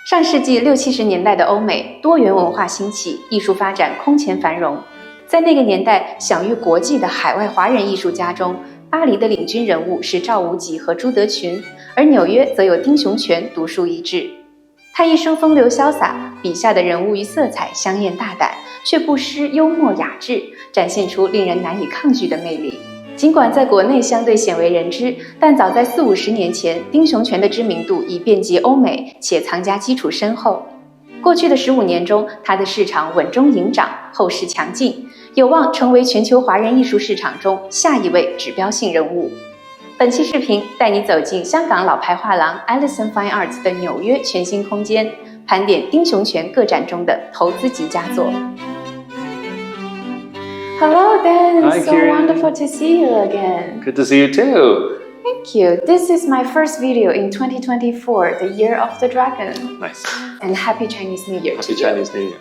上世纪60、70年代的欧美，多元文化兴起，艺术发展空前繁荣。在那个年代，享誉国际的海外华人艺术家中，巴黎的领军人物是赵无极和朱德群，而纽约则有丁雄泉独树一帜。他一生风流潇洒，笔下的人物与色彩香艳大胆，却不失幽默雅致，展现出令人难以抗拒的魅力。尽管在国内相对鲜为人知，但早在40、50年前，丁雄泉的知名度已遍及欧美，且藏家基础深厚。过去的15年中，他的市场稳中盈涨，后势强劲，有望成为全球华人艺术市场中下一位指标性人物。本期视频带你走进香港老牌画廊 Alisan Fine Arts 的纽约全新空间，盘点丁雄泉个展中的投资级佳作。Hello, Dan. Hi, so Kieran. wonderful to see you again. Good to see you too. Thank you. This is my first video in 2024, the year of the dragon. Nice. And happy Chinese New Year. Happy Chinese New Year.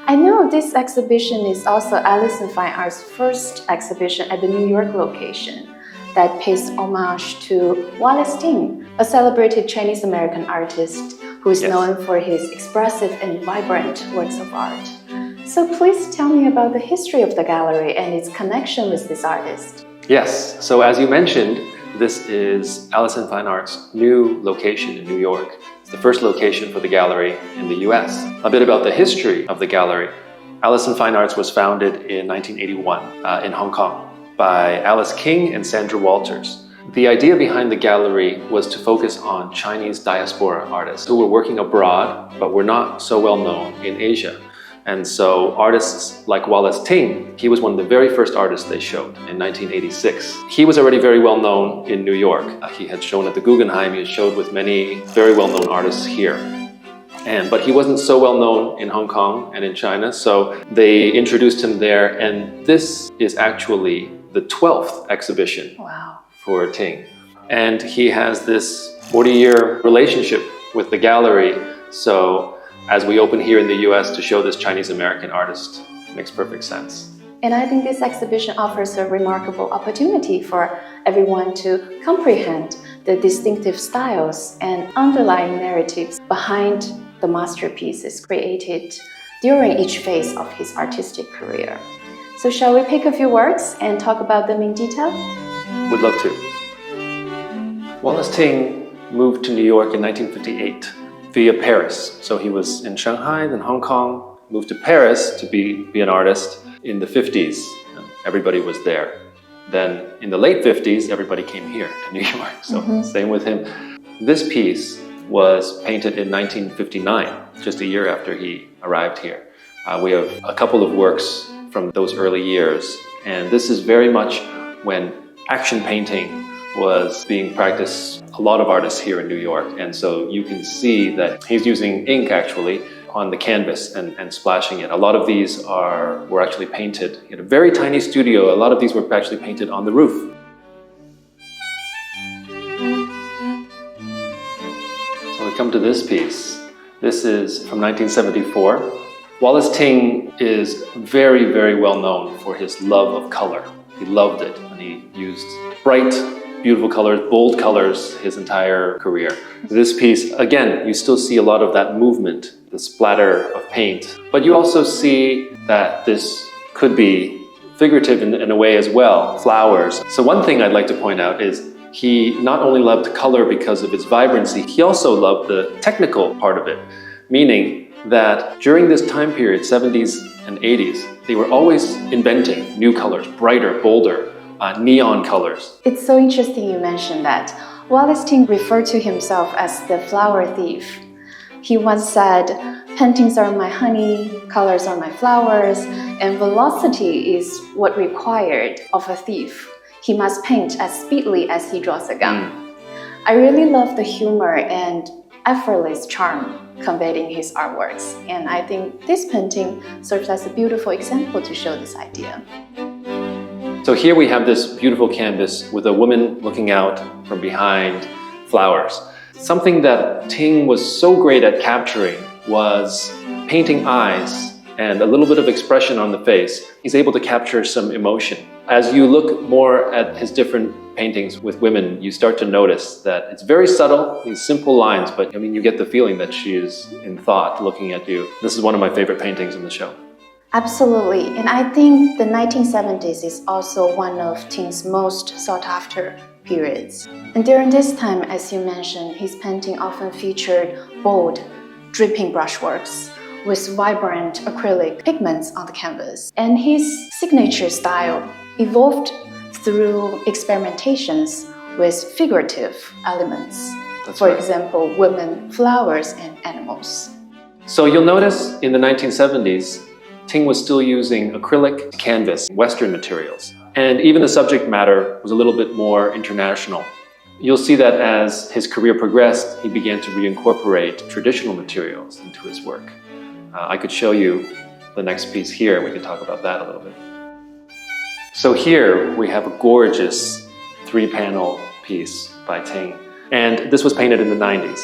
I know this exhibition is also Alisan Fine Arts' first exhibition at the New York location that pays homage to Walasse Ting, a celebrated Chinese American artist who is known for his expressive and vibrant works of art. So please tell me about the history of the gallery and its connection with this artist. Yes, so as you mentioned, this is Alisan Fine Arts' new location in New York. It's the first location for the gallery in the US. A bit about the history of the gallery. Alisan Fine Arts was founded in 1981 in Hong Kong by Alice King and Sandra Walters. The idea behind the gallery was to focus on Chinese diaspora artists who were working abroad but were not so well known in Asia. And so artists like Walasse Ting, he was one of the very first artists they showed in 1986. He was already very well known in New York. He had shown at the Guggenheim, he had showed with many very well known artists here. But he wasn't so well known in Hong Kong and in China, so they introduced him there, and this is actually the 12th exhibition for Ting. And he has this 40-year relationship with the gallery, so as we open here in the US to show this Chinese-American artist, makes perfect sense. And I think this exhibition offers a remarkable opportunity for everyone to comprehend the distinctive styles and underlying narratives behind the masterpieces created during each phase of his artistic career. So shall we pick a few works and talk about them in detail? Would love to. Walasse Ting moved to New York in 1958 via Paris. So he was in Shanghai, then Hong Kong, moved to Paris to be an artist in the 50s. And everybody was there. Then in the late 50s, everybody came here to New York. So same with him. This piece was painted in 1959, just a year after he arrived here. We have a couple of works from those early years. And this is very much when action painting was being practiced, a lot of artists here in New York. And so you can see that he's using ink actually on the canvas and splashing it. A lot of these were actually painted in a very tiny studio. A lot of these were actually painted on the roof. So we come to this piece. This is from 1974. Walasse Ting is very, very well known for his love of color. He loved it, and he used bright, beautiful colors, bold colors his entire career. This piece, again, you still see a lot of that movement, the splatter of paint, but you also see that this could be figurative in a way as well, flowers. So one thing I'd like to point out is he not only loved color because of its vibrancy, he also loved the technical part of it, meaning that during this time period, 70s and 80s, they were always inventing new colors, brighter, bolder, neon colors. It's so interesting you mentioned that. Walasse Ting referred to himself as the flower thief. He once said, "Paintings are my honey, colors are my flowers, and velocity is what required of a thief. He must paint as speedily as he draws a gun." I really love the humor and effortless charm conveyed in his artworks, and I think this painting serves as a beautiful example to show this idea. So here we have this beautiful canvas with a woman looking out from behind flowers. Something that Ting was so great at capturing was painting eyes and a little bit of expression on the face, he's able to capture some emotion. As you look more at his different paintings with women, you start to notice that it's very subtle, these simple lines, but you get the feeling that she is in thought looking at you. This is one of my favorite paintings in the show. Absolutely, and I think the 1970s is also one of Ting's most sought after periods. And during this time, as you mentioned, his painting often featured bold, dripping brushworks with vibrant acrylic pigments on the canvas. And his signature style evolved through experimentations with figurative elements. For example, women, flowers, and animals. So you'll notice in the 1970s, Ting was still using acrylic, canvas, Western materials. And even the subject matter was a little bit more international. You'll see that as his career progressed, he began to reincorporate traditional materials into his work. I could show you the next piece here. We can talk about that a little bit. So here we have a gorgeous 3-panel piece by Ting. And this was painted in the 90s.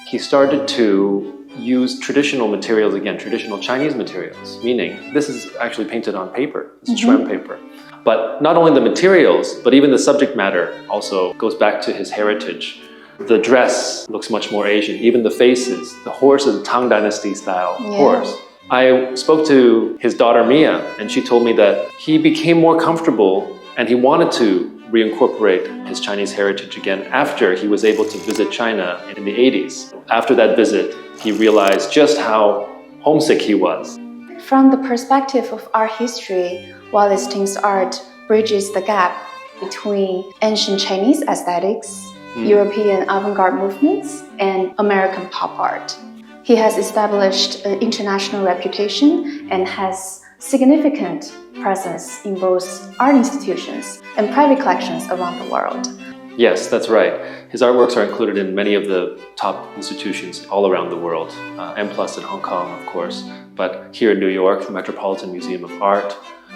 He started to use traditional materials again, traditional Chinese materials, meaning this is actually painted on paper, it's shrem paper. But not only the materials, but even the subject matter also goes back to his heritage. The dress looks much more Asian, even the faces, the horse is a Tang Dynasty style horse. I spoke to his daughter Mia, and she told me that he became more comfortable and he wanted to reincorporate his Chinese heritage again after he was able to visit China in the 80s. After that visit, he realized just how homesick he was. From the perspective of art history, Walasse Ting's art bridges the gap between ancient Chinese aesthetics, European avant-garde movements, and American pop art. He has established an international reputation and has significant presence in both art institutions and private collections around the world. Yes, that's right. His artworks are included in many of the top institutions all around the world. M+ in Hong Kong, of course, but here in New York, the Metropolitan Museum of Art,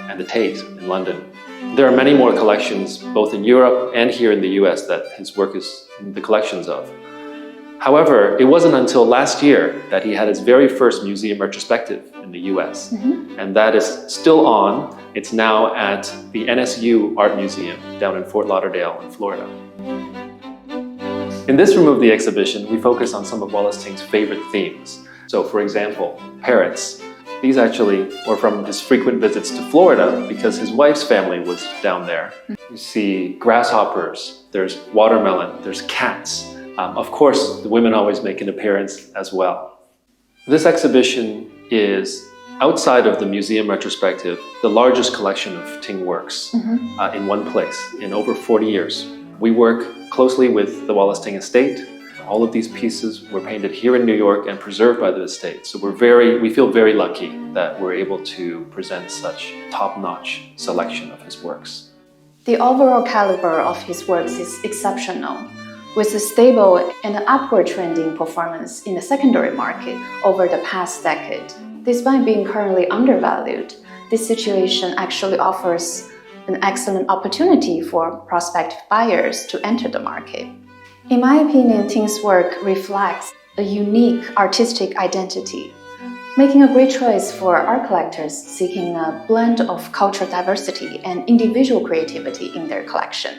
and the Tate in London. There are many more collections, both in Europe and here in the US, that his work is in the collections of. However, it wasn't until last year that he had his very first museum retrospective in the US. And that is still on. It's now at the NSU Art Museum down in Fort Lauderdale in Florida. In this room of the exhibition, we focus on some of Walasse Ting's favorite themes. So for example, parrots. These actually were from his frequent visits to Florida because his wife's family was down there. You see grasshoppers, there's watermelon, there's cats. Of course, the women always make an appearance as well. This exhibition is, outside of the museum retrospective, the largest collection of Ting works in one place in over 40 years. We work closely with the Walasse Ting estate. All of these pieces were painted here in New York and preserved by the estate. So we feel very lucky that we're able to present such top-notch selection of his works. The overall caliber of his works is exceptional, with a stable and upward trending performance in the secondary market over the past decade. Despite being currently undervalued, this situation actually offers an excellent opportunity for prospective buyers to enter the market. In my opinion, Ting's work reflects a unique artistic identity, making a great choice for art collectors seeking a blend of cultural diversity and individual creativity in their collection.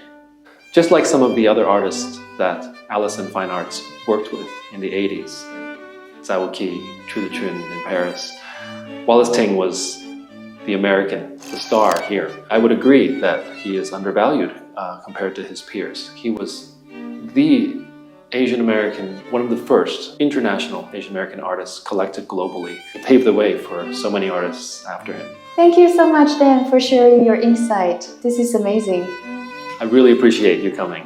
Just like some of the other artists that Alisan Fine Arts worked with in the 80s, Zhao Qi, Chu Chun in Paris, Walasse Ting was the American, the star here. I would agree that he is undervalued compared to his peers. He was the Asian American, one of the first international Asian American artists collected globally. He paved the way for so many artists after him. Thank you so much, Dan, for sharing your insight. This is amazing. I really appreciate you coming.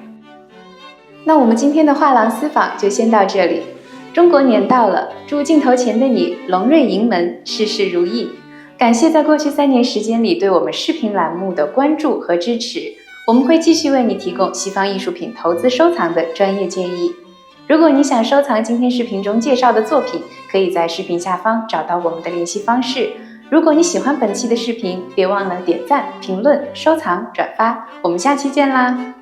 那我们今天的画廊私访就先到这里。中国年到了，祝镜头前的你龙瑞盈门，事事如意。感谢在过去3年时间里对我们视频栏目的关注和支持。我们会继续为你提供西方艺术品投资收藏的专业建议。如果你想收藏今天视频中介绍的作品，可以在视频下方找到我们的联系方式。如果你喜欢本期的视频，别忘了点赞、评论、收藏、转发。我们下期见啦！